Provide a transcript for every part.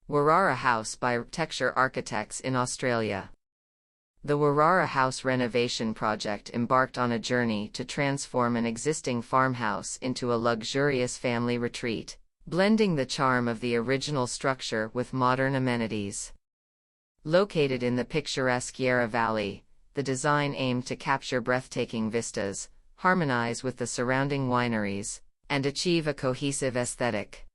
Woorarra House by Rptecture Architects in Australia. The Woorarra House renovation project embarked on a journey to transform an existing farmhouse into a luxurious family retreat, blending the charm of the original structure with modern amenities. Located in the picturesque Yarra Valley, the design aimed to capture breathtaking vistas, harmonize with the surrounding wineries, and achieve a cohesive aesthetic.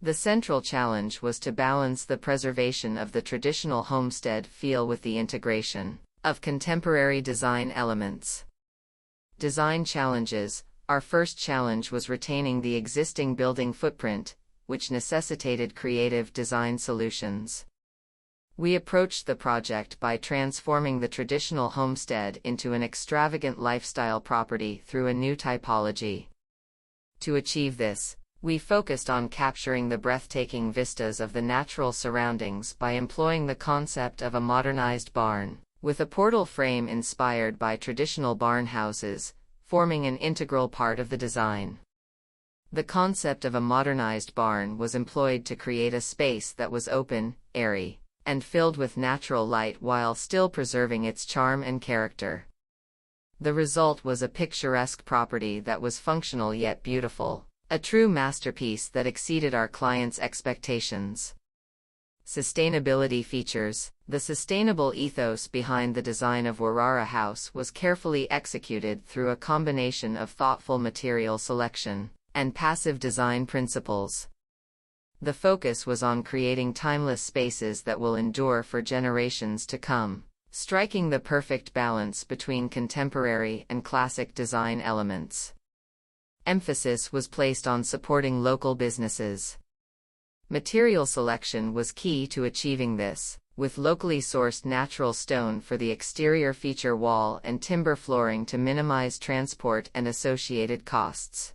The central challenge was to balance the preservation of the traditional homestead feel with the integration of contemporary design elements. Design challenges. Our first challenge was retaining the existing building footprint, which necessitated creative design solutions. We approached the project by transforming the traditional homestead into an extravagant lifestyle property through a new typology. To achieve this, we focused on capturing the breathtaking vistas of the natural surroundings by employing the concept of a modernized barn, with a portal frame inspired by traditional barn houses, forming an integral part of the design. The concept of a modernized barn was employed to create a space that was open, airy, and filled with natural light while still preserving its charm and character. The result was a picturesque property that was functional yet beautiful, a true masterpiece that exceeded our clients' expectations. Sustainability features. The sustainable ethos behind the design of Woorarra House was carefully executed through a combination of thoughtful material selection and passive design principles. The focus was on creating timeless spaces that will endure for generations to come, striking the perfect balance between contemporary and classic design elements. Emphasis was placed on supporting local businesses. Material selection was key to achieving this, with locally sourced natural stone for the exterior feature wall and timber flooring to minimize transport and associated costs.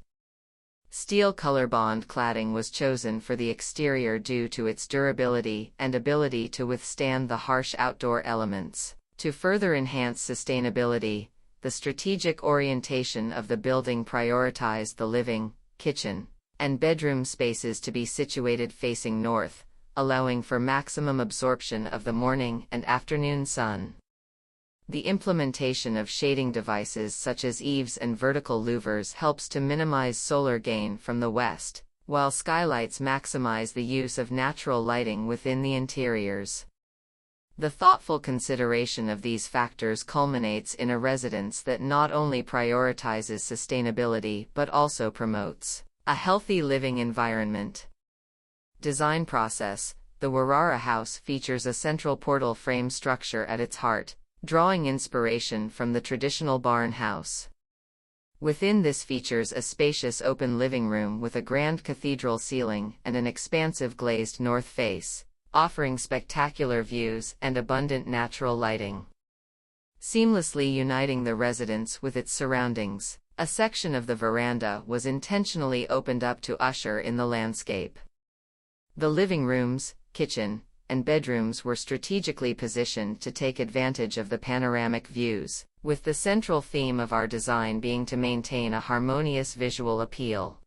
Steel ColorBond cladding was chosen for the exterior due to its durability and ability to withstand the harsh outdoor elements. To further enhance sustainability, the strategic orientation of the building prioritized the living, kitchen, and bedroom spaces to be situated facing north, allowing for maximum absorption of the morning and afternoon sun. The implementation of shading devices such as eaves and vertical louvers helps to minimize solar gain from the west, while skylights maximize the use of natural lighting within the interiors. The thoughtful consideration of these factors culminates in a residence that not only prioritizes sustainability but also promotes a healthy living environment. Design process. The Woorarra House features a central portal frame structure at its heart, drawing inspiration from the traditional barn house. Within this features a spacious open living room with a grand cathedral ceiling and an expansive glazed north face, offering spectacular views and abundant natural lighting. Seamlessly uniting the residence with its surroundings, a section of the veranda was intentionally opened up to usher in the landscape. The living rooms, kitchen, and bedrooms were strategically positioned to take advantage of the panoramic views, with the central theme of our design being to maintain a harmonious visual appeal.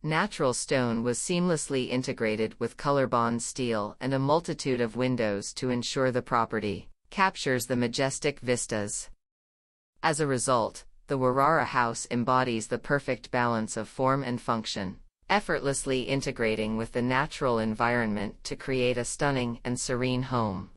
Natural stone was seamlessly integrated with ColorBond steel and a multitude of windows to ensure the property captures the majestic vistas. As a result, the Woorarra House embodies the perfect balance of form and function, effortlessly integrating with the natural environment to create a stunning and serene home.